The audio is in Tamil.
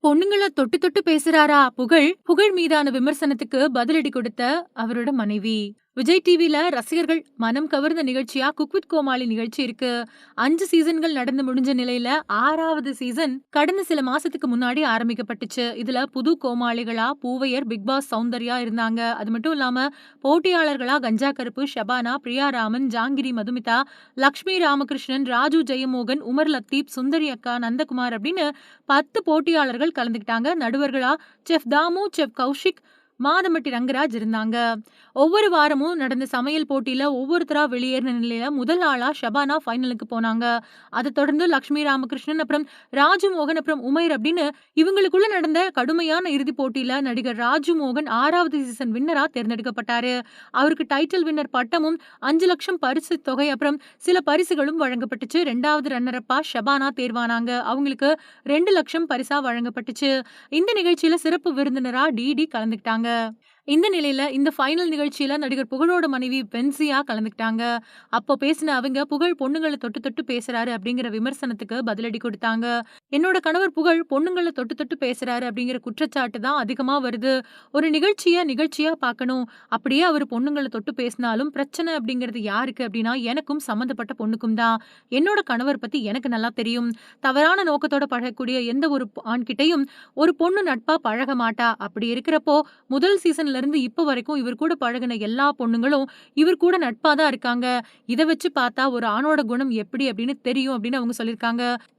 பொண்ணுங்கள தொட்டு தொட்டு பேசுறாரா புகழ்? புகழ் மீதான விமர்சனத்துக்கு பதிலடி கொடுத்த அவரோட மனைவி. விஜய் டிவில ரசிகர்கள் மனம் கவர்ந்த நிகழ்ச்சியா குக் வித் கோமாளி நிகழ்ச்சி இருக்கு. 5 சீசன்கள் நடந்து முடிஞ்ச நிலையில 6வது சீசன் கடந்த சில மாசத்துக்கு முன்னாடி ஆரம்பிக்கப்பட்டுச்சு. இதுல புது கோமாளிகளா பூவையர், பிக் பாஸ் சௌந்தர்யா இருந்தாங்க. அது மட்டும் இல்லாம போட்டியாளர்களா கஞ்சா கருப்பு, ஷபானா, பிரியா ராமன், ஜாங்கிரி மதுமிதா, லக்ஷ்மி ராமகிருஷ்ணன், ராஜு ஜெயமோகன், உமர் லத்தீப், சுந்தரி அக்கா, நந்தகுமார் அப்படின்னு 10 போட்டியாளர்கள் கலந்துக்கிட்டாங்க. நடுவர்களா செஃப் தாமு, செஃப் கௌஷிக், மாதம்பட்டி ரங்கராஜ் இருந்தாங்க. ஒவ்வொரு வாரமும் நடந்த சமையல் போட்டியில ஒவ்வொருத்தரா வெளியேறின நிலையில முதல் ஆளா ஷபானா ஃபைனலுக்கு போனாங்க. அத தொடர்ந்து லக்ஷ்மி ராமகிருஷ்ணன், அப்புறம் ராஜுமோகன், அப்புறம் உமைர் அப்படின்னு இவங்களுக்குள்ள நடந்த கடுமையான இறுதிப் போட்டியில நடிகர் ராஜுமோகன் 6வது சீசன் வின்னரா தேர்ந்தெடுக்கப்பட்டாரு. அவருக்கு டைட்டில் வின்னர் பட்டமும் 5,00,000 பரிசு தொகை அப்புறம் சில பரிசுகளும் வழங்கப்பட்டுச்சு. 2வது ரன்னர் அப்பா ஷபானா தேர்வானாங்க. அவங்களுக்கு 2,00,000 பரிசா வழங்கப்பட்டுச்சு. இந்த நிகழ்ச்சியில சிறப்பு விருந்தினரா டிடி கலந்துக்கிட்டாங்க. இந்த நிலையில இந்த ஃபைனல் நிகழ்ச்சியில நடிகர் புகழோட மனைவி பென்சியா கலந்துக்கிட்டாங்க. அப்போ பேசின அவங்க, புகழ் பொண்ணுங்கள தொட்டு தொட்டு பேசுறாரு அப்படிங்கிற விமர்சனத்துக்கு பதிலடி கொடுத்தாங்க. என்னோட கணவர் புகழ் பொண்ணுங்கள தொட்டு தொட்டு பேசுறாரு அப்படிங்கிற குற்றச்சாட்டு தான் அதிகமா வருது. ஒரு நிகழ்ச்சியா பார்க்கணும். அப்படியே அவர் பொண்ணுங்கள தொட்டு பேசினாலும் பிரச்சனை அப்படிங்கிறது யாருக்கு அப்படின்னா எனக்கும் சம்மந்தப்பட்ட பொண்ணுக்கும் தான். என்னோட கணவர் பத்தி எனக்கு நல்லா தெரியும். தவறான நோக்கத்தோட பழகக்கூடிய எந்த ஒரு ஆண்கிட்டயும் ஒரு பொண்ணு நட்பா பழக மாட்டா. அப்படி இருக்கிறப்போ முதல் சீசன்ல இருந்து இப்ப வரைக்கும் இவர் கூட பழகுன எல்லா பொண்ணுங்களும் இவர் கூட நட்பா தான் இருக்காங்க. இத வச்சு பார்த்தா ஒரு ஆணோட குணம் எப்படி அப்படின்னு தெரியும் அப்படின்னு அவங்க சொல்லியிருக்காங்க.